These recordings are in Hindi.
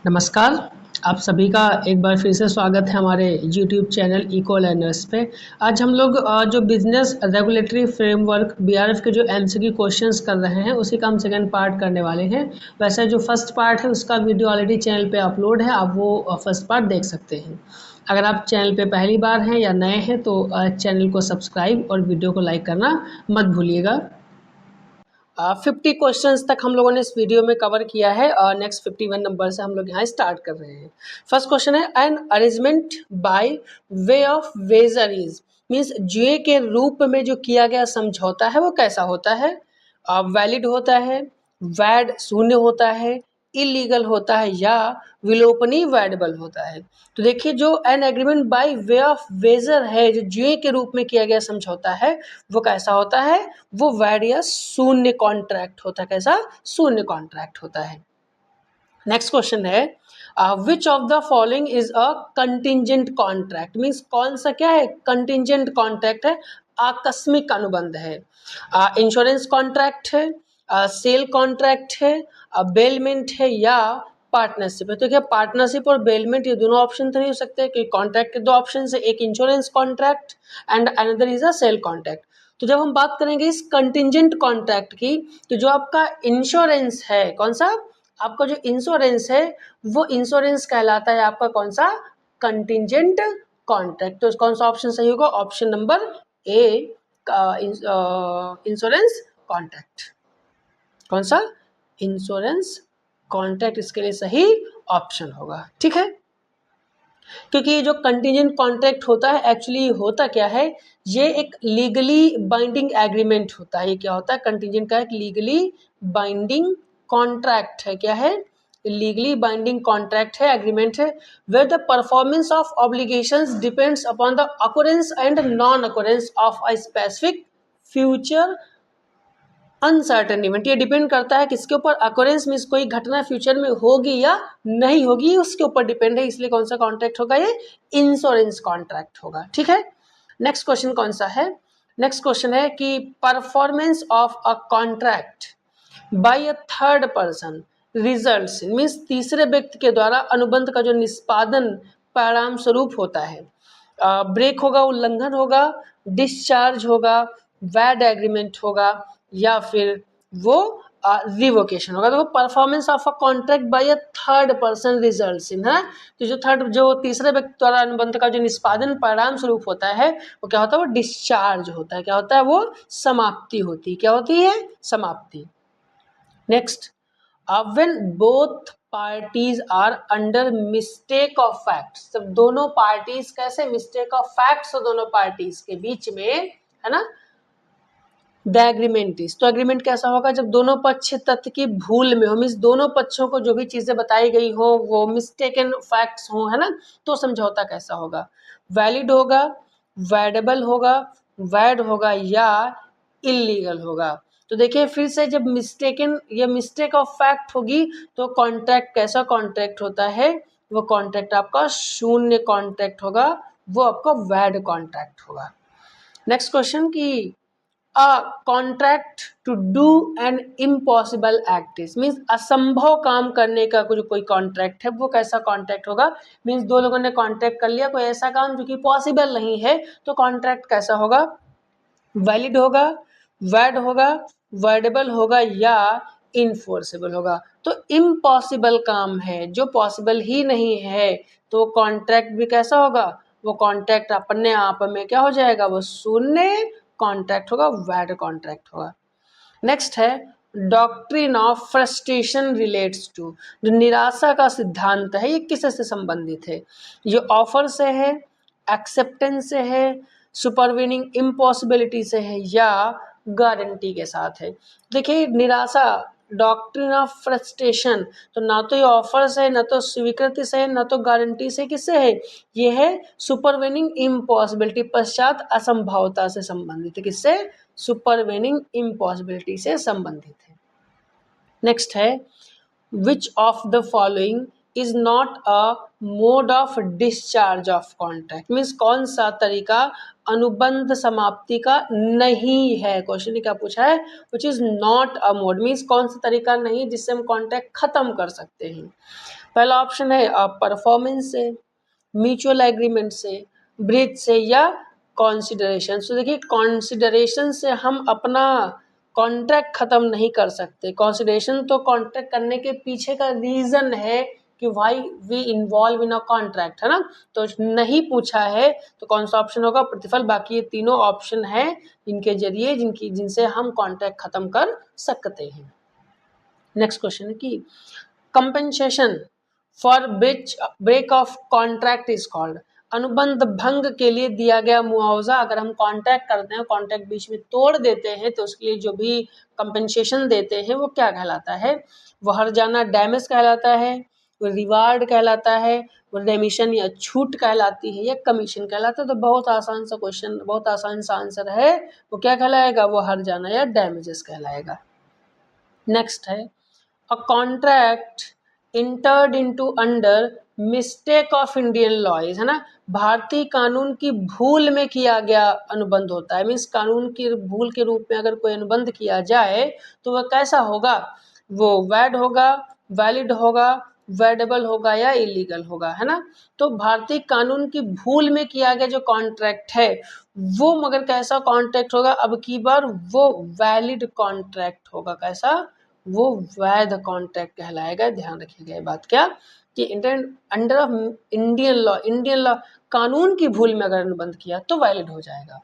नमस्कार। आप सभी का एक बार फिर से स्वागत है हमारे YouTube चैनल इको लर्नर्स पे। आज हम लोग जो बिजनेस रेगुलेटरी फ्रेमवर्क बीआरएफ के जो एमसीक्यू क्वेश्चंस कर रहे हैं उसी का हम सेकंड पार्ट करने वाले हैं। वैसे जो फर्स्ट पार्ट है उसका वीडियो ऑलरेडी चैनल पे अपलोड है, आप वो फर्स्ट पार्ट देख सकते हैं। अगर आप चैनल पे पहली बार हैं या नए हैं तो चैनल को सब्सक्राइब और वीडियो को लाइक करना मत भूलिएगा। 50 क्वेश्चंस तक हम लोगों ने इस वीडियो में कवर किया है और नेक्स्ट 51 नंबर से हम लोग यहाँ स्टार्ट कर रहे हैं। फर्स्ट क्वेश्चन है an arrangement by way of wagers means जुए के रूप में जो किया गया समझौता है वो कैसा होता है? वैलिड होता है, वैड शून्य होता है, इलीगल होता है या विलोपनीय वैडेबल होता है। तो देखिए जो an agreement by way of wager है, जो जुए के रूप में किया गया समझौता है वो कैसा होता है? वो वैड या शून्य कॉन्ट्रैक्ट होता है। कैसा? शून्य कॉन्ट्रैक्ट होता है। नेक्स्ट क्वेश्चन है which of the following is a contingent contract means कौन सा क्या है? कंटिजेंट कॉन्ट्रैक्ट है, आकस्मिक अनुबंध है। इंश्योरेंस कॉन्ट्रैक्ट है, सेल कॉन्ट्रैक्ट है, बेलमेंट है या पार्टनरशिप है। तो क्या पार्टनरशिप और बेलमेंट ये दोनों ऑप्शन तो नहीं हो सकते कि कॉन्ट्रैक्ट के दो ऑप्शन है, एक insurance contract and another is a sale contract. तो जब हम बात करेंगे इस कंटिजेंट कॉन्ट्रैक्ट की तो जो आपका इंश्योरेंस है, कौन सा? आपका जो इंश्योरेंस है वो इंश्योरेंस कहलाता है आपका कौन सा? Contingent contract. तो कौन सा ऑप्शन सही होगा? Option number A, insurance contract. कौन सा? इंश्योरेंस कॉन्ट्रैक्ट इसके लिए सही ऑप्शन होगा। ठीक है, क्योंकि ये जो कंटिजेंट कॉन्ट्रैक्ट होता है एक्चुअली होता क्या है, ये एक लीगली बाइंडिंग एग्रीमेंट होता है। ये क्या होता है? कंटिजेंट का एक लीगली बाइंडिंग कॉन्ट्रैक्ट है। क्या है? लीगली बाइंडिंग कॉन्ट्रैक्ट है, एग्रीमेंट है, where the performance of obligations depends upon the occurrence and non occurrence of a specific future uncertain event. ये डिपेंड करता है किसके ऊपर? अकोरेंस मीन्स कोई घटना फ्यूचर में होगी या नहीं होगी, उसके ऊपर डिपेंड है। इसलिए कौन सा कॉन्ट्रैक्ट होगा? ये इंश्योरेंस कॉन्ट्रैक्ट होगा। ठीक है, नेक्स्ट क्वेश्चन कौन सा है? नेक्स्ट क्वेश्चन है कि performance of a contract by a third person results means तीसरे व्यक्ति के द्वारा अनुबंध का जो निष्पादन परिणाम स्वरूप होता है। ब्रेक होगा, उल्लंघन होगा, डिस्चार्ज होगा, वैड एग्रीमेंट होगा या फिर वो रिवोकेशन होगा। तो performance of a contract by a third person results in है। तो जो तीसरे व्यक्ति द्वारा अनुबंध का जो निष्पादन परिणाम स्वरूप होता है वो क्या होता है? वो डिस्चार्ज होता है। क्या होता है? वो समाप्ति होती है। क्या होती है? समाप्ति। Next, when both parties are under mistake of facts, जब दोनों पार्टीज कैसे? मिस्टेक ऑफ फैक्ट्स हो दोनों पार्टीज के बीच में, है ना। द एग्रीमेंट इज, तो एग्रीमेंट कैसा होगा? जब दोनों पक्ष तथ्य की भूल में हो, मीन्स दोनों पक्षों को जो भी चीजें बताई गई हो वो मिस्टेकन फैक्ट्स हो, है ना, तो समझौता कैसा होगा? वैलिड होगा, वैडेबल होगा, वैड होगा या इलीगल होगा। तो देखिए फिर से, जब मिस्टेकन या मिस्टेक ऑफ फैक्ट होगी तो कॉन्ट्रैक्ट कैसा कॉन्ट्रैक्ट होता है? वो कॉन्ट्रैक्ट आपका शून्य कॉन्ट्रैक्ट होगा, वो आपका वैड कॉन्ट्रैक्ट होगा। नेक्स्ट क्वेश्चन की a contract to do an impossible act is means असंभव काम करने का कोई कॉन्ट्रैक्ट है, वो कैसा कॉन्ट्रैक्ट होगा? मीन्स दो लोगों ने कॉन्ट्रैक्ट कर लिया कोई ऐसा काम जो कि पॉसिबल नहीं है, तो कॉन्ट्रैक्ट कैसा होगा? वैलिड होगा, वैड होगा, वर्डेबल होगा या इनफोर्सेबल होगा। तो इम्पॉसिबल काम है, जो पॉसिबल ही नहीं है, तो कॉन्ट्रैक्ट भी कैसा होगा? वो कॉन्ट्रैक्ट अपने आप में क्या हो जाएगा? वो शून्य कॉन्ट्रैक्ट होगा, वैड कॉन्ट्रैक्ट होगा। नेक्स्ट है doctrine of frustration relates to, जो निराशा का सिद्धांत है ये किससे संबंधित है? ये ऑफर से है, एक्सेप्टेंस से है, सुपरविनिंग इम्पॉसिबिलिटी से है या गारंटी के साथ है? देखिए निराशा, डॉक्ट्रिन ऑफ फ्रस्ट्रेशन, तो ना तो ये ऑफर से है, ना तो स्वीकृति से है, ना तो गारंटी से, किससे है? ये है सुपरविनिंग इम्पॉसिबिलिटी, पश्चात असंभवता से संबंधित है। किससे? सुपरवेनिंग इम्पॉसिबिलिटी से संबंधित है। नेक्स्ट है which of the following is not a mode of discharge of contract, means कौन सा तरीका अनुबंध समाप्ति का नहीं है। क्वेश्चन ने क्या पूछा है, which is not a mode, means कौन सा तरीका नहीं जिससे हम कॉन्ट्रैक्ट खत्म कर सकते हैं। पहला ऑप्शन है परफॉर्मेंस से, म्यूचुअल एग्रीमेंट से, ब्रीच से या कॉन्सिडरेशन। तो देखिए कॉन्सिडरेशन से हम अपना कॉन्ट्रैक्ट खत्म नहीं कर सकते। कॉन्सिडरेशन तो कॉन्ट्रैक्ट करने के पीछे का रीजन है कि why we involve in a contract, है ना। तो नहीं पूछा है तो कौन सा ऑप्शन होगा, प्रतिफल। बाकी ये तीनों ऑप्शन है इनके जरिए जिनसे हम कॉन्ट्रैक्ट खत्म कर सकते हैं। नेक्स्ट क्वेश्चन है कि compensation for breach of contract is called, अनुबंध भंग के लिए दिया गया मुआवजा। अगर हम कॉन्ट्रैक्ट करते हैं, कॉन्ट्रैक्ट बीच में तोड़ देते हैं, तो उसके लिए जो भी कंपेंसेशन देते हैं वो क्या कहलाता है, वो हर्जाना डैमेज कहलाता है, वो रिवार्ड कहलाता है, वो रेमिशन या छूट कहलाती है, या कमीशन कहलाता है। तो बहुत आसान सा क्वेश्चन, बहुत आसान सा आंसर है, वो क्या कहलाएगा, वो हर्जाना या डैमेजेस कहलाएगा। नेक्स्ट है a contract entered into under mistake of Indian laws, है ना। भारतीय कानून की भूल में किया गया अनुबंध होता है, मीन्स कानून की भूल के रूप में अगर कोई अनुबंध किया जाए तो वह कैसा होगा, वो वैड होगा, वैलिड होगा, वैडेबल होगा या इलीगल होगा, है ना। तो भारतीय कानून की भूल में किया गया जो कॉन्ट्रैक्ट है वो मगर कैसा कॉन्ट्रैक्ट होगा, अब की बार वो वैलिड कॉन्ट्रैक्ट होगा। कैसा, वो वैध कॉन्ट्रैक्ट कहलाएगा। ध्यान रखिएगा ये बात क्या, कि Indian under of Indian law कानून की भूल में अगर अनुबंध किया तो वैलिड हो जाएगा।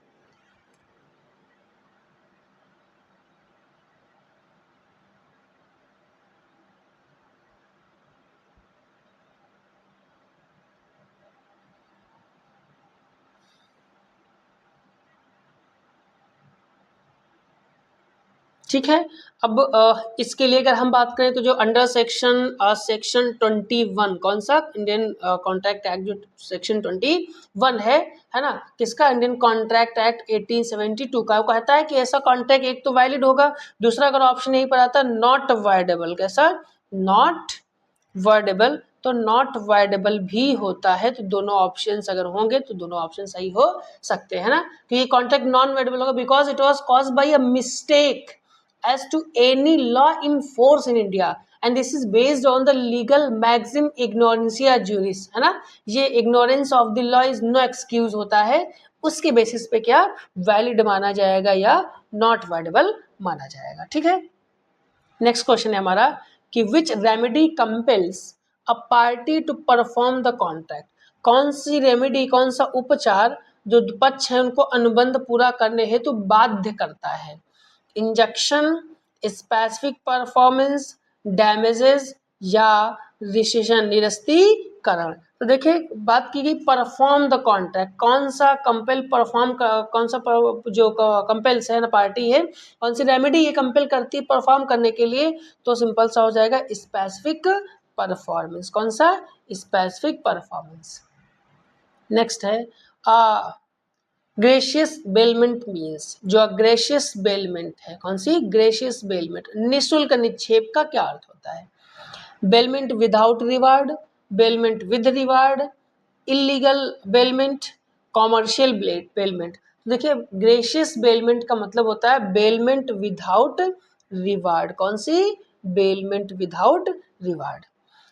ठीक है। अब इसके लिए अगर हम बात करें तो जो अंडर सेक्शन 21, कौन सा, इंडियन कॉन्ट्रैक्ट एक्ट जो सेक्शन 21 है ना, किसका, इंडियन कॉन्ट्रैक्ट एक्ट 1872 का, वो कहता है कि ऐसा कॉन्ट्रैक्ट एक तो वैलिड होगा, दूसरा अगर ऑप्शन यही पर आता है नॉट वाइडेबल, कैसा, नॉट वर्डेबल। तो नॉट वाइडेबल भी होता है, तो दोनों ऑप्शंस अगर होंगे तो दोनों ऑप्शन सही हो सकते हैं ना। तो ये कॉन्ट्रैक्ट नॉन वाइडेबल होगा because it was caused by a mistake as to any law in force in India and this is based on the legal maxim ignorantia juris, है ना। ये ignorance of the law is no excuse होता है, उसके बेसिस पे क्या वैलिड माना जाएगा या नॉट वाइडेबल माना जाएगा। ठीक है। नेक्स्ट क्वेश्चन है हमारा कि which remedy compels a party to perform the contract, कौन सी रेमेडी, कौन सा उपचार जो पक्ष है उनको अनुबंध पूरा करने हेतु बाध्य करता है, इंजेक्शन, स्पेसिफिक परफॉर्मेंस, डैमेजेस या रिसेशन, निरस्तीकरण। तो देखिए बात की गई परफॉर्म द कॉन्ट्रैक्ट, कौन सा कंपेल परफॉर्म, कौन सा जो कंपेल्स है ना पार्टी है, कौन सी रेमेडी ये कंपेल करती है परफॉर्म करने के लिए, तो सिंपल सा हो जाएगा स्पेसिफिक परफॉर्मेंस। कौन सा, स्पेसिफिक परफॉर्मेंस। नेक्स्ट है ग्रेशियस बेलमेंट मीन्स, जो ग्रेशियस बेलमेंट है, कौन सी, ग्रेशियस बेलमेंट, निःशुल्क निक्षेप का क्या अर्थ होता है, bailment without reward, bailment with reward, illegal bailment, commercial bailment. देखिए ग्रेशियस बेलमेंट का मतलब होता है बेलमेंट विदाउट रिवार्ड, कौन सी, bailment without reward.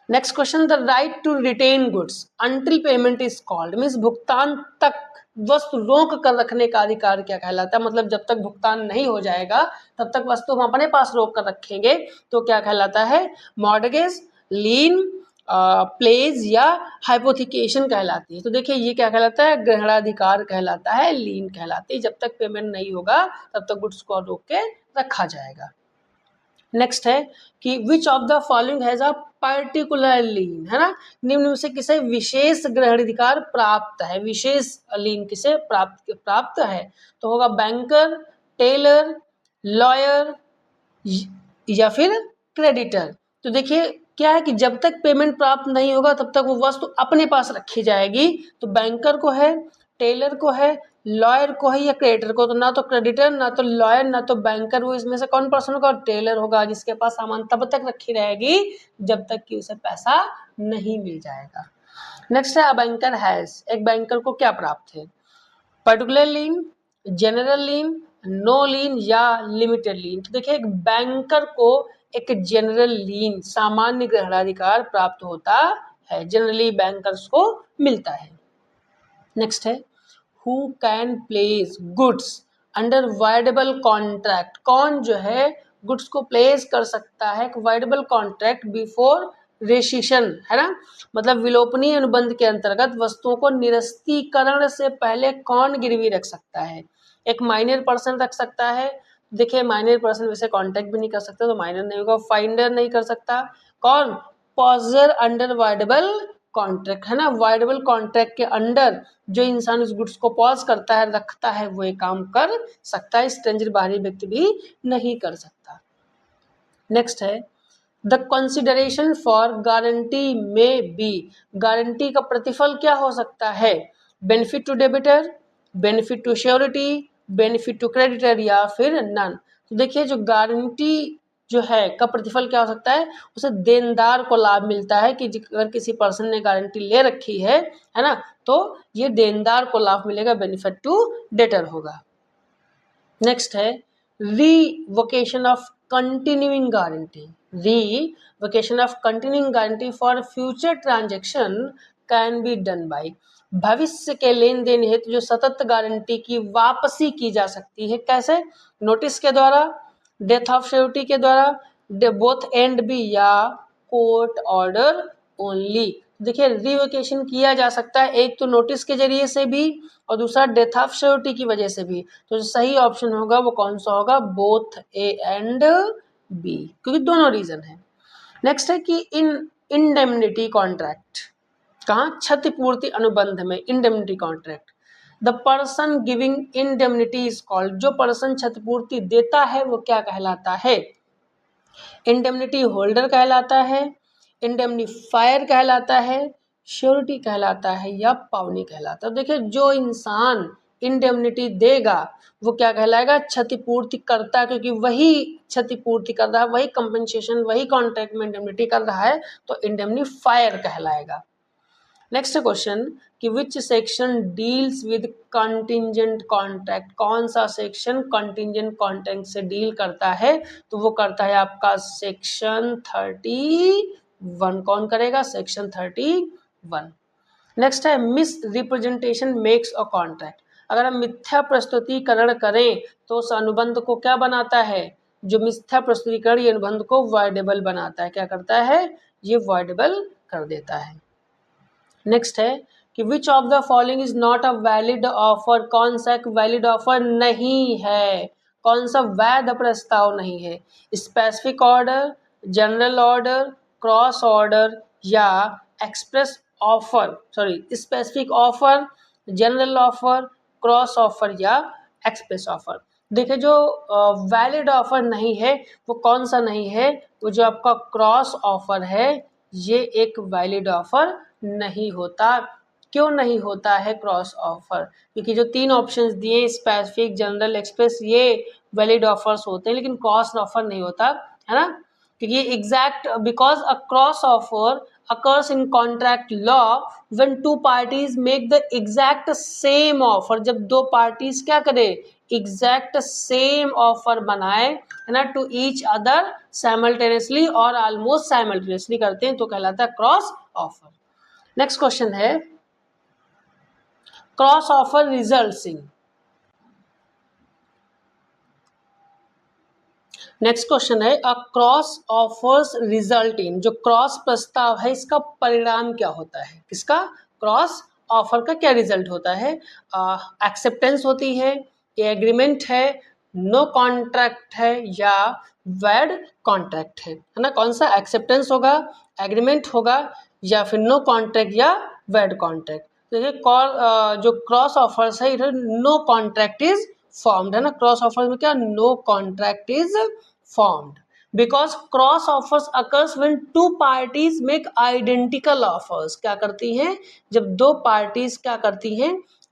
Next question, the right to retain goods until payment is called, means भुगतान तक वस्तु रोक कर रखने का अधिकार क्या कहलाता है, मतलब जब तक भुगतान नहीं हो जाएगा तब तक वस्तु हम अपने पास रोक कर रखेंगे तो क्या कहलाता है, मॉर्गेज, लीन, प्लेज या हाइपोथिकेशन कहलाती है। तो देखिए ये क्या कहलाता है, ग्रहणाधिकार कहलाता है, लीन कहलाती है, जब तक पेमेंट नहीं होगा तब तक गुड्स को रोक के रखा जाएगा। नेक्स्ट है कि which of the following has a particular lien, है ना, निम्न में से किसे विशेष ग्रहणाधिकार प्राप्त है, विशेष लीन किसे प्राप्त है, तो होगा बैंकर, टेलर, लॉयर या फिर क्रेडिटर। तो देखिए क्या है कि जब तक पेमेंट प्राप्त नहीं होगा तब तक वो वस्तु अपने पास रखी जाएगी, तो बैंकर को है, टेलर को है, लॉयर को है या क्रेडिटर को, तो ना तो क्रेडिटर ना तो लॉयर ना तो बैंकर, वो इसमें से कौन पर्सन होगा? टेलर होगा, जिसके पास सामान तब तक रखी रहेगी जब तक कि उसे पैसा नहीं मिल जाएगा। नेक्स्ट है, अ बैंकर हैज, एक बैंकर को क्या प्राप्त है? पर्टिकुलर लीन, जनरल लीन, नो लीन या लिमिटेड लीन। तो देखिए, एक बैंकर को एक जनरल लीन सामान्य ग्रहणाधिकार प्राप्त होता है, जनरली बैंकर्स को मिलता है। नेक्स्ट है, who can place goods under voidable contract, कौन जो है गुड्स को प्लेस कर सकता है वाइडेबल कॉन्ट्रैक्ट बिफोर रेसिशन, है ना, मतलब विलोपनीय अनुबंध के अंतर्गत वस्तुओं को निरस्तीकरण से पहले कौन गिरवी रख सकता है? एक माइनर पर्सन रख सकता है। देखिए, माइनर पर्सन वैसे कॉन्ट्रैक्ट भी नहीं कर सकता, तो माइनर नहीं होगा। फाइंडर नहीं कर सकता, कौन? पॉजर अंडर वाइडेबल कॉन्ट्रैक्ट, है ना, वाइडेबल कॉन्ट्रैक्ट के अंडर जो इंसान उस गुड्स को पॉज करता है, रखता है, वो ये काम कर सकता है, स्ट्रेंजर बाहरी व्यक्ति भी नहीं कर सकता। नेक्स्ट है, द कंसिडरेशन फॉर गारंटी में बी, गारंटी का प्रतिफल क्या हो सकता है? Benefit to debtor, benefit to surety, benefit to creditor या फिर नन। तो देखिए, जो गारंटी जो है का प्रतिफल क्या हो सकता है? उसे देनदार को लाभ मिलता है कि अगर किसी पर्सन ने गारंटी ले रखी है ना, तो ये देनदार को लाभ मिलेगा, बेनिफिट टू डेटर होगा। नेक्स्ट है, revocation of continuing guarantee, revocation of continuing guarantee for future transaction can be done by, भविष्य के लेन देन हेतु जो सतत गारंटी की वापसी की जा सकती है, कैसे? नोटिस के द्वारा, डेथ ऑफ श्योरिटी के द्वारा, बोथ एंड बी या कोर्ट ऑर्डर ओनली। देखिए, रिवोकेशन किया जा सकता है एक तो नोटिस के जरिए से भी और दूसरा डेथ ऑफ श्योरिटी की वजह से भी। तो जो सही ऑप्शन होगा वो कौन सा होगा? बोथ ए एंड बी, क्योंकि दोनों रीजन है। नेक्स्ट है कि इन इंडेमनिटी कॉन्ट्रैक्ट, कहाँ? क्षतिपूर्ति अनुबंध में indemnity contract, the person giving indemnity is called, जो पर्सन क्षतिपूर्ति देता है वो क्या कहलाता है? इंडेमनिटी होल्डर कहलाता है, इंडेमनीफायर कहलाता है, श्योरिटी कहलाता है या पावनी कहलाता है। देखिए, जो इंसान इंडेमनिटी देगा वो क्या कहलाएगा? क्षतिपूर्ति करता, क्योंकि वही क्षतिपूर्ति कर रहा है, वही कंपनसेशन, वही कॉन्ट्रैक्ट में इंडेमनिटी कर रहा है, तो इंडेमनीफायर कहलाएगा। नेक्स्ट क्वेश्चन कि which section deals with contingent contract, कौन सा सेक्शन कंटिंजेंट कॉन्ट्रैक्ट से डील करता है? तो वो करता है आपका सेक्शन 31। कौन करेगा? सेक्शन 31। नेक्स्ट है, miss representation makes a contract, अगर हम मिथ्या प्रस्तुतिकरण करें तो उस अनुबंध को क्या बनाता है? जो मिथ्या प्रस्तुतिकरण ये अनुबंध को वॉइडेबल बनाता है, क्या करता है? ये वॉइडेबल कर देता है। नेक्स्ट है कि which of the following is not a valid offer, कौन सा एक वैलिड ऑफर नहीं है? कौन सा वैध प्रस्ताव नहीं है? Specific order, general order, cross order या express offer, sorry specific offer, general offer, cross offer या एक्सप्रेस ऑफर। देखिए, जो वैलिड ऑफर नहीं है वो कौन सा नहीं है? वो जो आपका क्रॉस ऑफर है, ये एक वैलिड ऑफर नहीं होता। क्यों नहीं होता है क्रॉस ऑफर? क्योंकि जो 3 ऑप्शंस दिए, स्पेसिफिक, जनरल, एक्सप्रेस, ये वैलिड ऑफर्स होते हैं, लेकिन क्रॉस ऑफर नहीं होता, है ना, क्योंकि exact because a cross offer occurs in contract law when two parties make the exact same offer, जब दो पार्टीज क्या करे? एग्जैक्ट सेम ऑफर बनाए, है ना, टू ईच अदर साइमल्टेनियसली और ऑलमोस्ट साइमल्टेनियसली करते हैं, तो कहलाता है क्रॉस ऑफर। नेक्स्ट क्वेश्चन है, cross offer results in, next question है, a cross offers result in, जो क्रॉस प्रस्ताव है इसका परिणाम क्या होता है? किसका? क्रॉस ऑफर का क्या रिजल्ट होता है? एक्सेप्टेंस होती है, एग्रीमेंट है, नो कॉन्ट्रैक्ट है या वैड कॉन्ट्रैक्ट है ना? कौन सा? एक्सेप्टेंस होगा, एग्रीमेंट होगा या फिर नो कॉन्ट्रैक्ट या वैड कॉन्ट्रैक्ट। देखिए, जो क्रॉस ऑफर्स है इधर नो कॉन्ट्रैक्ट इज फॉर्म्ड, है ना, क्रॉस ऑफर्स में क्या? No contract is formed because cross offers occurs when two parties make identical offers, क्या करती हैं? जब दो पार्टीज क्या करती हैं?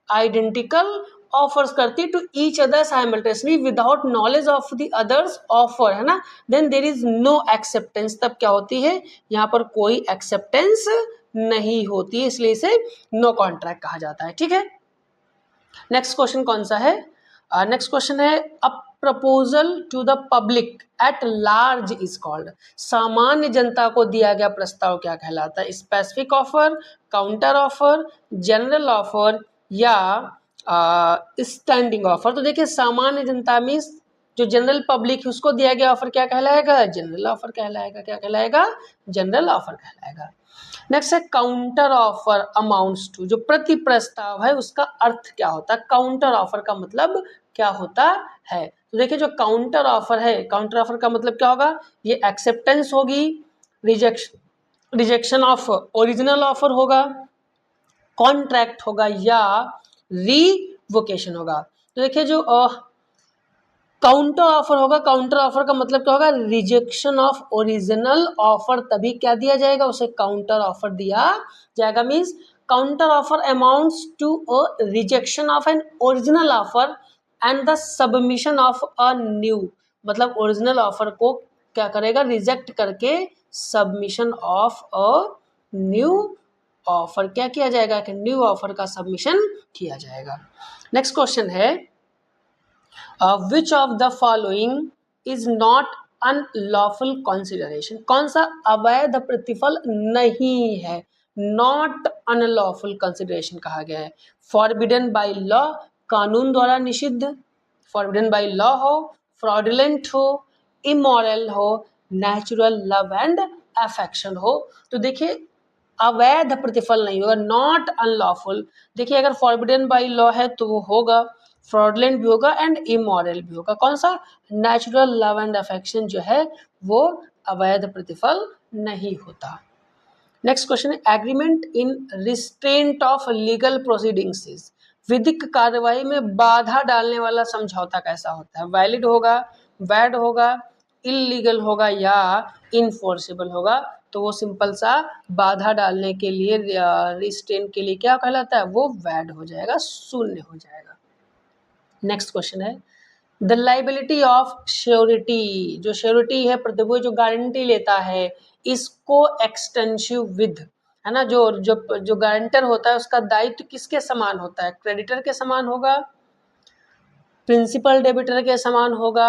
आइडेंटिकल ऑफर्स करती to each other simultaneously without knowledge of the other's offer, है ना, then there is no acceptance, तब क्या होती है, यहाँ पर कोई एक्सेप्टेंस नहीं होती, इसलिए इसे नो कॉन्ट्रैक्ट कहा जाता है। ठीक है, नेक्स्ट क्वेश्चन कौन सा है, नेक्स्ट क्वेश्चन है a proposal to the public at large is called, सामान्य जनता को दिया गया प्रस्ताव क्या कहलाता है, specific offer, counter offer, general offer या स्टैंडिंग ऑफर। तो देखिए सामान्य जनता मीन्स जो जनरल पब्लिक है उसको दिया गया ऑफर क्या कहलाएगा, जनरल ऑफर कहलाएगा, क्या कहलाएगा, जनरल ऑफर कहलाएगा। नेक्स्ट है काउंटर ऑफर अमाउंट्स टू, जो प्रति प्रस्ताव है उसका अर्थ क्या होता है, काउंटर ऑफर का मतलब क्या होता है। तो देखिए जो काउंटर ऑफर है, काउंटर ऑफर का मतलब क्या होगा, ये एक्सेप्टेंस होगी, रिजेक्शन ऑफ ओरिजिनल ऑफर होगा, कॉन्ट्रैक्ट होगा या रिवोकेशन होगा। तो देखिए जो काउंटर ऑफर होगा, काउंटर ऑफर का मतलब क्या होगा, रिजेक्शन ऑफ ओरिजिनल ऑफर, तभी क्या दिया जाएगा, उसे काउंटर ऑफर दिया जाएगा। Means counter offer amounts to a rejection of an original offer and the submission of a new, मतलब ओरिजिनल ऑफर को क्या करेगा, रिजेक्ट करके submission of a new offer क्या किया जाएगा, कि न्यू ऑफर का सबमिशन किया जाएगा। नेक्स्ट क्वेश्चन है which of the following is not unlawful consideration, कौन सा अवैध प्रतिफल नहीं है, नॉट अनलॉफुल कंसिडरेशन कहा गया है। फॉरबिडन बाय लॉ, कानून द्वारा निषिद्ध, फॉरबिडन बाय लॉ हो, फ्रॉडुलेंट हो, इमोरल हो, नेचुरल लव एंड अफेक्शन हो। तो देखिए अवैध प्रतिफल नहीं होगा, नॉट अनलॉफुल। देखिए अगर फॉरबिडन बाय लॉ है तो वो होगा, फ्रॉडलेंट भी होगा एंड इमोरल भी होगा। कौन सा, नेचुरल लव एंड अफेक्शन जो है वो अवैध प्रतिफल नहीं होता। नेक्स्ट क्वेश्चन है agreement in restraint of legal proceedings is, विधिक कार्रवाई में बाधा डालने वाला समझौता कैसा होता है, वैलिड होगा, वैड होगा, इलीगल होगा या इनफोर्सेबल होगा। तो वो सिंपल सा बाधा डालने के लिए, रिस्ट्रेंट के लिए क्या कहलाता है, वो वैड हो जाएगा, शून्य हो जाएगा। नेक्स्ट क्वेश्चन है द लाइबिलिटी ऑफ श्योरिटी, जो श्योरिटी है प्रतिभूति जो गारंटी लेता है, इसको एक्सटेंसिव विद, है ना, जो जो जो गारंटर होता है उसका दायित्व किसके समान होता है, क्रेडिटर के समान होगा, प्रिंसिपल डेबिटर के समान होगा,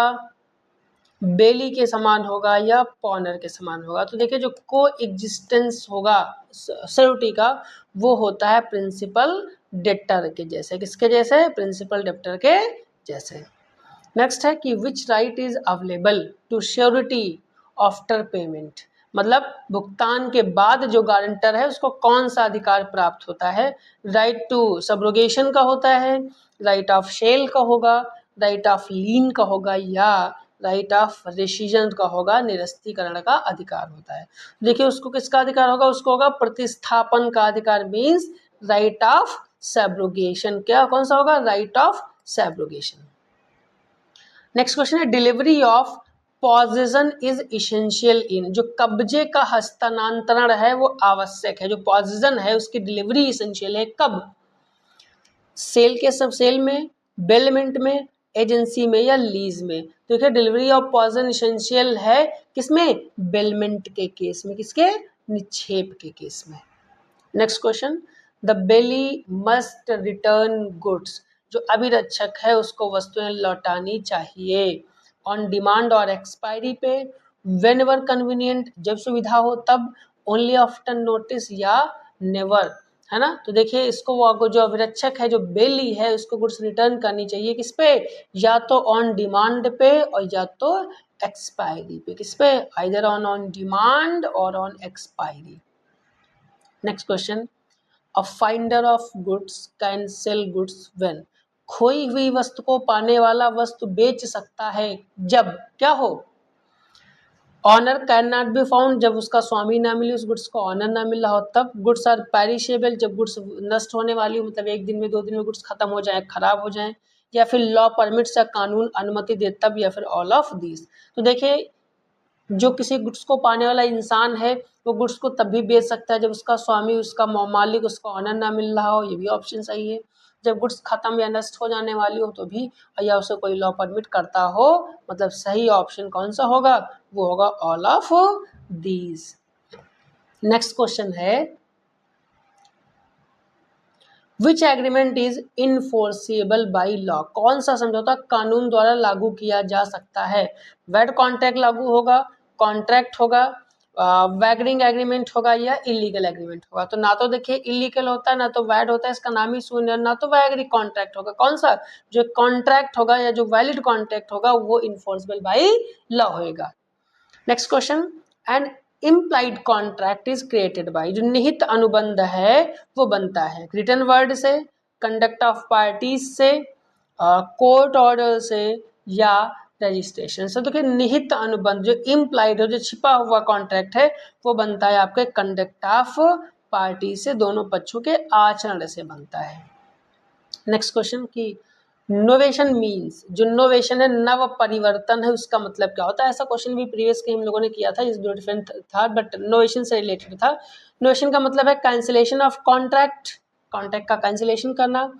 बेली के समान होगा या पॉनर के समान होगा। तो देखिए जो को एग्जिस्टेंस होगा श्योरिटी का वो होता है प्रिंसिपल डेब्टर के जैसे, किसके जैसे, प्रिंसिपल डेब्टर के जैसे। नेक्स्ट है कि which right is available to surety after payment, मतलब भुगतान के बाद जो गारंटर है उसको कौन सा अधिकार प्राप्त होता है, राइट टू सब्रोगेशन का होता है, राइट ऑफ सेल का होगा, राइट ऑफ लीन का होगा या राइट ऑफ रेसिजन का होगा, निरस्तीकरण का अधिकार होता है। देखिए उसको किसका अधिकार होगा, उसको होगा प्रतिस्थापन का अधिकार, मीन्स राइट ऑफ सब्रोगेशन, क्या कौन सा होगा, right of subrogation. Next question है delivery of possession is essential in, जो कब्जे का हस्तांतरण है वो आवश्यक है, जो पॉजेशन है उसकी डिलीवरी इसेंशियल है कब, सेल के सब सेल में, बेलमेंट में, एजेंसी में या लीज में। तो देखिए डिलीवरी ऑफ पॉजेशन इसेंशियल है किसमें, बेलमेंट के केस में, किसके, निक्षेप के केस में। Next question the belly must return goods, जो अभिरक्षक है उसको वस्तुएं लौटानी चाहिए, ऑन डिमांड और एक्सपायरी पे, वेन एवर कन्वीनियंट जब सुविधा हो तब, ओनली आफ्टर नोटिस या नेवर, है ना। तो देखिए इसको वो जो अभिरक्षक है जो बेली है उसको गुड्स रिटर्न करनी चाहिए किस पे, या तो ऑन डिमांड पे और या तो एक्सपायरी पे, किस पे, आइदर ऑन डिमांड और on expiry. Next question a finder of goods can sell goods when, खोई हुई वस्तु को पाने वाला वस्तु बेच सकता है जब क्या हो, owner can not be found, जब उसका स्वामी ना मिले, उस गुड्स को ऑनर ना मिला हो तब, गुड्स आर पेरिशेबल, जब गुड्स नष्ट होने वाली हो, मतलब एक दिन में 2 दिन में गुड्स खत्म हो जाए, खराब हो जाए, या फिर लॉ परमिट्स या कानून अनुमति दे तब, या फिर ऑल ऑफ दिस। तो देखिए जो किसी गुड्स को पाने वाला इंसान है वो गुड्स को तब भी बेच सकता है जब उसका स्वामी, उसका मालिक उसका ऑनर ना मिल रहा हो, ये भी ऑप्शन सही है। जब गुड्स खत्म या नष्ट हो जाने वाली हो तो भी, या उसे कोई लॉ परमिट करता हो, मतलब सही ऑप्शन कौन सा होगा, वो होगा all of these. Next question है, विच एग्रीमेंट इज इनफोर्सिबल बाई लॉ, कौन सा समझौता कानून द्वारा लागू किया जा सकता है। वेड कॉन्ट्रैक्ट लागू होगा, कॉन्ट्रैक्ट होगा, वैगरिंग एग्रीमेंट होगा या इलीगल एग्रीमेंट होगा। तो ना तो देखिए इलीगल होता है, ना तो वैड होता है, इसका नाम ही शून्य, ना तो वैगरिंग कॉन्ट्रैक्ट होगा। कौन सा, जो कॉन्ट्रैक्ट होगा या जो वैलिड कॉन्ट्रैक्ट होगा वो इनफोर्सिबल बाई लॉ होएगा। Next question, an implied contract is created by, जो निहित अनुबंध है वो बनता है रिटन वर्ड से, कंडक्ट ऑफ पार्टीज से, कोर्ट ऑर्डर से या रजिस्ट्रेशन से। तो निहित अनुबंध जो इम्प्लाइड है, जो छिपा हुआ कॉन्ट्रैक्ट है, वो बनता है आपके कंडक्ट ऑफ पार्टी से, दोनों पक्षों के आचरण से बनता है। नेक्स्ट क्वेश्चन की नोवेशन मीन्स, जो नोवेशन है नव परिवर्तन है, उसका मतलब क्या होता है। ऐसा क्वेश्चन भी प्रीवियस के हम लोगों ने किया था, इस दो डिफरेंट था बट नोवेशन से रिलेटेड था। नोवेशन का मतलब है कैंसिलेशन ऑफ कॉन्ट्रैक्ट, कॉन्ट्रैक्ट का कैंसिलेशन करना,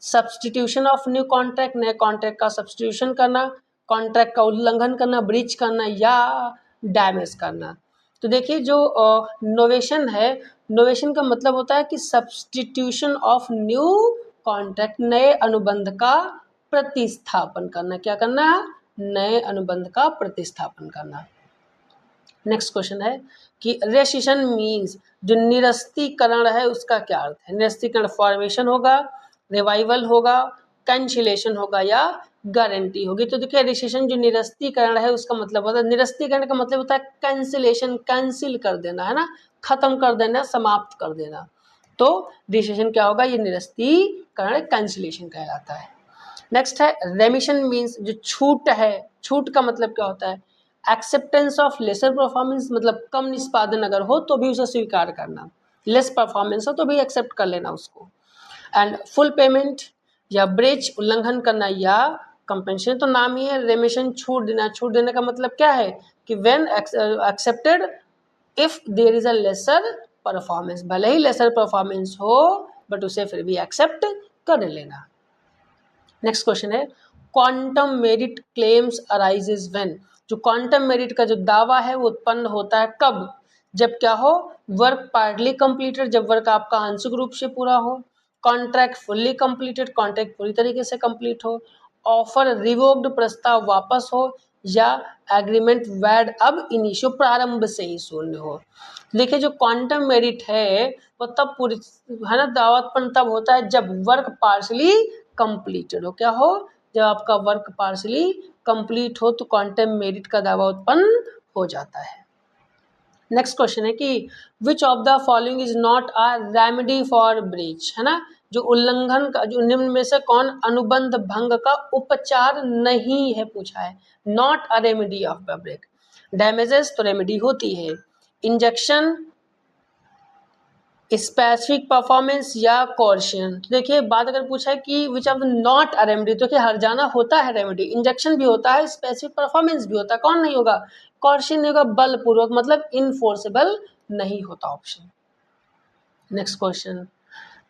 सब्सटीट्यूशन ऑफ न्यू कॉन्ट्रैक्ट, नए कॉन्ट्रैक्ट का सब्सटीट्यूशन करना, कॉन्ट्रैक्ट का उल्लंघन करना, ब्रीच करना या डैमेज करना। तो देखिए जो नोवेशन है, नोवेशन का मतलब होता है कि सब्सटीट्यूशन ऑफ न्यू कॉन्ट्रैक्ट, नए अनुबंध का प्रतिस्थापन करना। क्या करना, नए अनुबंध का प्रतिस्थापन करना। नेक्स्ट क्वेश्चन है कि रेसिशन मीन्स, जो निरस्तीकरण है उसका क्या अर्थ है। निरस्तीकरण फॉर्मेशन होगा, रिवाइवल होगा, कैंसिलेशन होगा या गारंटी होगी। तो देखिए रेसिशन जो निरस्तीकरण है उसका मतलब होता है, निरस्तीकरण का मतलब होता है कैंसिलेशन, कैंसिल कर देना है ना, खत्म कर देना, समाप्त कर देना। तो रेसिशन क्या होगा, ये निरस्तीकरण कैंसिलेशन कहलाता है। नेक्स्ट है रेमिशन मीन्स, जो छूट है, छूट का मतलब क्या होता है, एक्सेप्टेंस ऑफ लेसर परफॉर्मेंस, मतलब कम निष्पादन अगर हो तो भी उसे स्वीकार करना, लेस परफॉर्मेंस हो तो भी एक्सेप्ट कर लेना उसको। एंड फुल पेमेंट या ब्रेच, उल्लंघन करना या कंपेंसेशन। तो नाम ही है रेमिशन, छूट देना। छूट देने का मतलब क्या है कि when accepted if there is a lesser performance, भले ही लेसर परफॉर्मेंस हो बट उसे फिर भी एक्सेप्ट कर लेना। नेक्स्ट क्वेश्चन है quantum meruit claims arises when, जो क्वांटम मेरिट का जो दावा है वो उत्पन्न होता है कब, जब क्या हो, वर्क पार्टली कंप्लीटेड, जब वर्क आपका आंशिक रूप से पूरा हो, कॉन्ट्रैक्ट फुल्ली कंप्लीटेड, कॉन्ट्रैक्ट पूरी तरीके से कंप्लीट हो, ऑफर रिवोक्ड, प्रस्ताव वापस हो, या एग्रीमेंट वैड अब इनिशियो, प्रारंभ से ही शून्य हो। देखिए जो क्वांटम मेरिट है वो तब पूरी है ना, दावा उत्पन्न तब होता है जब वर्क पार्शली कंप्लीटेड हो। क्या हो, जब आपका वर्क पार्शली कंप्लीट हो तो क्वांटम मेरिट का दावा उत्पन्न हो जाता है। नेक्स्ट क्वेश्चन है कि which of the following is not a remedy for breach, है ना, जो उल्लंघन का, जो निम्न में से कौन अनुबंध भंग का उपचार नहीं है, पूछा है। Not a remedy of the breach, damages तो रेमेडी होती है, इंजेक्शन, स्पेसिफिक परफॉर्मेंस या कॉर्शन। तो देखिए बात अगर पूछा है कि which of not a remedy, तो क्या हर जाना होता है रेमेडी, इंजेक्शन भी होता है, स्पेसिफिक परफॉर्मेंस भी होता है, कौन नहीं होगा, कॉर्शन नहीं होगा, बलपूर्वक मतलब इनफोर्सेबल नहीं होता option. Next question,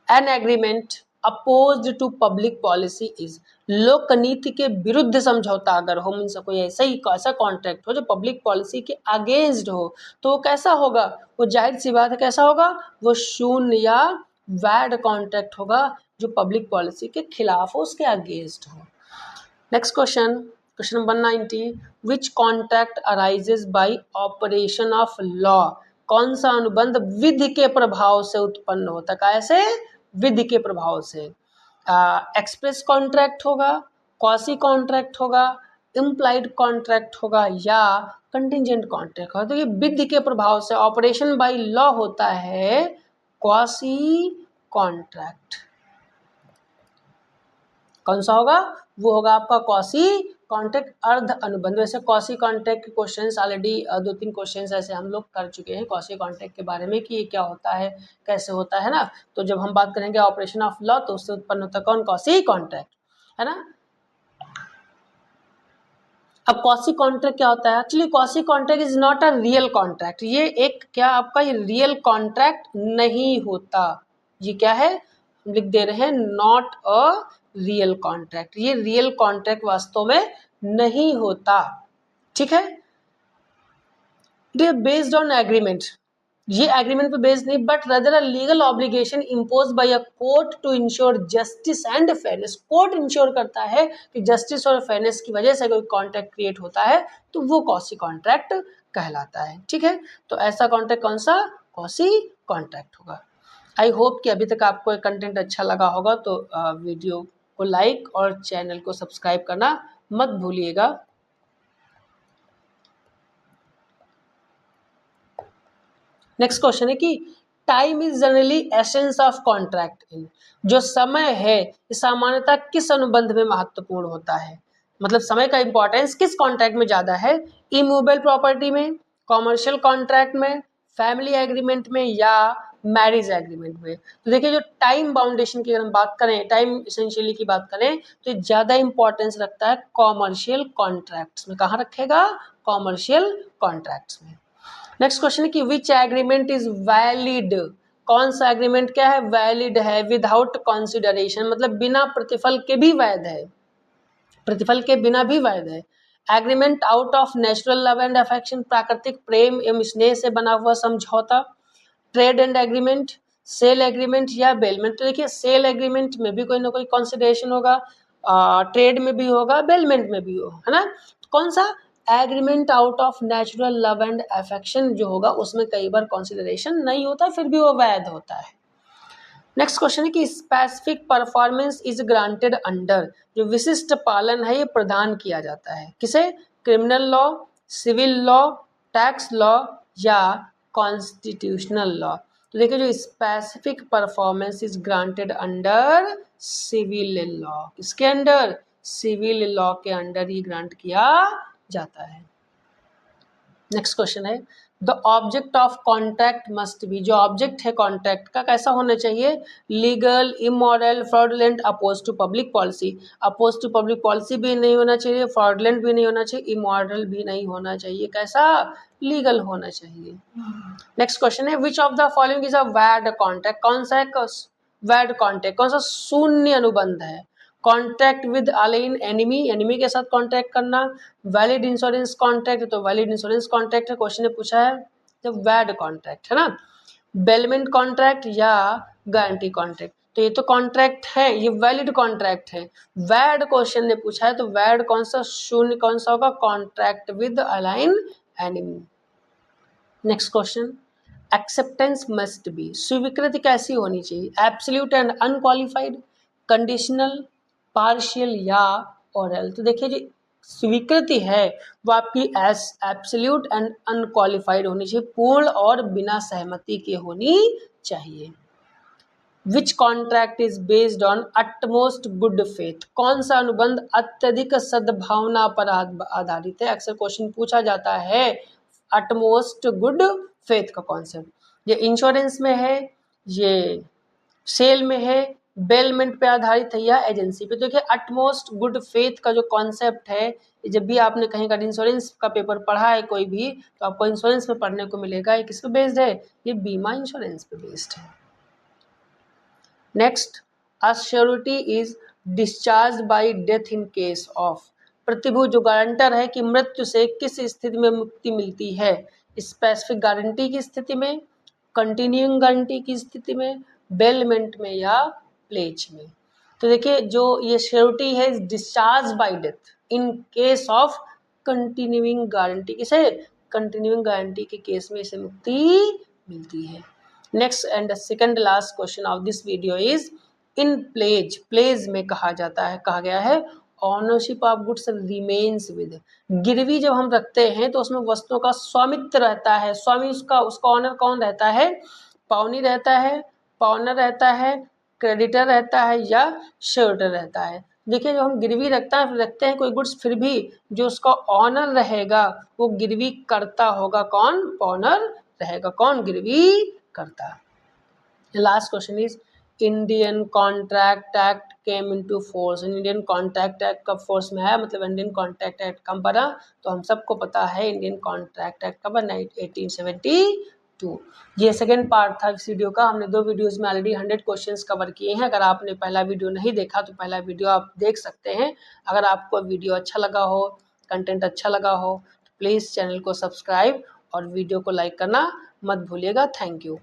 an agreement opposed to public policy is, लोक नीति के विरुद्ध समझौता अगर हो, मीन्स कोई ऐसा ही ऐसा कॉन्ट्रैक्ट हो जो पब्लिक पॉलिसी के अगेंस्ट हो, तो वो कैसा होगा, वो जाहिर सी बात है कैसा होगा, वो शून्य या वैड कॉन्ट्रैक्ट होगा जो पब्लिक पॉलिसी के खिलाफ हो, उसके अगेंस्ट हो। Next question, question number 90, which contract arises by operation of law, कौन सा अनुबंध विधि के प्रभाव से उत्पन्न होता है, कैसे, विधि के प्रभाव से। एक्सप्रेस कॉन्ट्रैक्ट होगा, क्वासी कॉन्ट्रैक्ट होगा, इम्प्लाइड कॉन्ट्रैक्ट होगा या कंटिजेंट कॉन्ट्रैक्ट होगा। तो ये विधि के प्रभाव से ऑपरेशन बाय लॉ होता है क्वासी कॉन्ट्रैक्ट। कौन सा होगा, वो होगा आपका क्वासी कॉन्ट्रैक्ट, अर्ध अनुबंध। वैसे क्वासी कॉन्ट्रैक्ट के क्वेश्चंस ऑलरेडी 2-3 क्वेश्चंस ऐसे हम लोग कर चुके हैं क्वासी कॉन्ट्रैक्ट के बारे में कि ये क्या होता है, कैसे होता है ना। तो जब हम बात करेंगे ऑपरेशन ऑफ लॉ तो उससे उत्पन्न होता है कौन, क्वासी कॉन्ट्रैक्ट, है ना। अब क्वासी कॉन्ट्रैक्ट क्या होता है, actually quasi contract is not a real contract, ये एक क्या आपका ये रियल कॉन्ट्रैक्ट नहीं होता, ये क्या है, लिख दे रहे हैं नॉट अ रियल कॉन्ट्रैक्ट, ये रियल कॉन्ट्रैक्ट वास्तव में नहीं होता, ठीक है। बेस्ड ऑन एग्रीमेंट, ये एग्रीमेंट पे बेस्ड नहीं but rather a legal obligation impose by a court to ensure justice and fairness, court ensure करता है कि जस्टिस और फेयरनेस की वजह से कोई कॉन्ट्रैक्ट क्रिएट होता है तो वो कॉसी कॉन्ट्रैक्ट कहलाता है, ठीक है। तो ऐसा कॉन्ट्रैक्ट कौन सा, कॉसी कॉन्ट्रैक्ट होगा। आई होप कि अभी तक आपको ये कंटेंट अच्छा लगा होगा, तो वीडियो को लाइक और चैनल को सब्सक्राइब करना मत भूलिएगा। नेक्स्ट क्वेश्चन है कि time is generally essence of contract in, जो समय है सामान्यतः किस अनुबंध में महत्वपूर्ण होता है, मतलब समय का इंपॉर्टेंस किस कॉन्ट्रैक्ट में ज्यादा है, इमूवेबल प्रॉपर्टी में, कॉमर्शियल कॉन्ट्रैक्ट में, फैमिली एग्रीमेंट में या मैरिज एग्रीमेंट में। तो देखिए जो टाइम बाउंडेशन की अगर हम बात करें, टाइम इसेंशियली की बात करें, तो ज्यादा इंपॉर्टेंस रखता है कॉमर्शियल कॉन्ट्रैक्ट्स में। कहाँ रखेगा, कॉमर्शियल कॉन्ट्रैक्ट्स में। नेक्स्ट क्वेश्चन है कि विच एग्रीमेंट इज वैलिड, कौन सा एग्रीमेंट क्या है, वैलिड है, विदाउट कंसिडरेशन, मतलब बिना प्रतिफल के भी वैध है, प्रतिफल के बिना भी वैध है। Agreement out of natural love and affection, प्राकृतिक प्रेम एवं स्नेह से बना हुआ समझौता, trade and agreement, sale agreement या बेलमेंट। तो देखिए सेल एग्रीमेंट में भी कोई ना कोई कंसिडरेशन होगा, ट्रेड में भी होगा, बेलमेंट में भी हो, है ना। कौन सा, agreement out of natural love and affection जो होगा उसमें कई बार कंसिडरेशन नहीं होता, फिर भी वो वैध होता है। नेक्स्ट क्वेश्चन है कि specific performance is granted under, जो विशिष्ट पालन है ये प्रदान किया जाता है किसे, criminal law, civil law, tax law या कॉन्स्टिट्यूशनल लॉ। तो देखिए जो specific performance is granted under civil law, किसके अंडर, सिविल लॉ के अंडर ही ग्रांट किया जाता है। नेक्स्ट क्वेश्चन है the object of contract must be, जो ऑब्जेक्ट है कॉन्ट्रैक्ट का कैसा होना चाहिए, legal, immoral, fraudulent, oppose to public policy. Oppose to public policy भी नहीं होना चाहिए, फ्रॉडुलेंट भी नहीं होना चाहिए, इमोरल भी नहीं होना चाहिए, कैसा, लीगल होना चाहिए। नेक्स्ट क्वेश्चन है which of the following is a void contract, कौन सा है वैड कॉन्ट्रैक्ट, कौन सा शून्य अनुबंध है, contract with align enemy, enemy के साथ कॉन्ट्रैक्ट करना, वैलिड इंश्योरेंस कॉन्ट्रैक्ट, तो वैलिड इंश्योरेंस कॉन्ट्रैक्ट है, क्वेश्चन ने पूछा है जब वैड कॉन्ट्रैक्ट है ना, बेलमेंट कॉन्ट्रैक्ट या गारंटी कॉन्ट्रैक्ट। तो ये तो कॉन्ट्रैक्ट है, ये वैलिड कॉन्ट्रैक्ट है, वैड क्वेश्चन ने पूछा है, तो वैड कौन सा, शून्य कौन सा होगा, contract with align enemy. Next question, acceptance must be, स्वीकृति कैसी होनी चाहिए, absolute and unqualified, conditional, partial या ओरल। तो देखिए जो स्वीकृति है वो आपकी एब्सोल्यूट एंड अनक्वालिफाइड होनी चाहिए, पूर्ण और बिना सहमति के होनी चाहिए। Which contract is based on utmost good faith, कौन सा अनुबंध अत्यधिक सद्भावना पर आधारित है, अक्सर क्वेश्चन पूछा जाता है अटमोस्ट गुड फेथ का कॉन्सेप्ट। ये इंश्योरेंस में है, ये सेल में है, बेलमेंट पे आधारित है या एजेंसी पे। देखिए अटमोस्ट गुड फेथ का जो कॉन्सेप्ट है, जब भी आपने कहीं का इंश्योरेंस का पेपर पढ़ा है कोई भी, तो आपको इंश्योरेंस में पढ़ने को मिलेगा, ये किस पे बेस्ड है, ये बीमा इंश्योरेंस पे बेस्ड है। Next, a surety is discharge by death in case of, प्रतिभू जो गारंटर है कि मृत्यु से किस स्थिति में मुक्ति मिलती है, स्पेसिफिक गारंटी की स्थिति में, कंटिन्यूइंग गारंटी की स्थिति में, बेलमेंट में या प्लेज में। तो देखिए जो ये श्योरिटी है discharge by death in case of continuing guarantee, किसे, कंटिन्यूइंग गारंटी के केस में इसे मुक्ति मिलती है। Next and second last question of this video is in pledge, pledge में कहा जाता है, कहा गया है ownership of goods remains with, गिरवी जब हम रखते हैं तो उसमें वस्तुओं का स्वामित्व रहता है, स्वामी उसका ऑनर कौन रहता है, पावनी रहता है, पावनर रहता है, क्रेडिटर रहता है या शेयरटर रहता है। देखिए जो हम गिरवी रखते हैं कोई गुड्स, फिर भी जो उसका ऑनर रहेगा वो गिरवी करता होगा कौन, पावनर रहेगा, कौन, गिरवी करता। Last question is Indian contract act came into force, Indian contract act कब फोर्स में है, मतलब इंडियन कॉन्ट्रैक्ट एक्ट कब बना, तो हम सबको पता है इंडियन कॉन्ट्रैक्ट एक्ट कब बना, 1872 2। ये सेकेंड पार्ट था इस वीडियो का। हमने 2 वीडियोज़ में ऑलरेडी 100 क्वेश्चंस कवर किए हैं। अगर आपने पहला वीडियो नहीं देखा तो पहला वीडियो आप देख सकते हैं। अगर आपको वीडियो अच्छा लगा हो, कंटेंट अच्छा लगा हो, तो प्लीज़ चैनल को सब्सक्राइब और वीडियो को लाइक करना मत भूलिएगा। Thank you.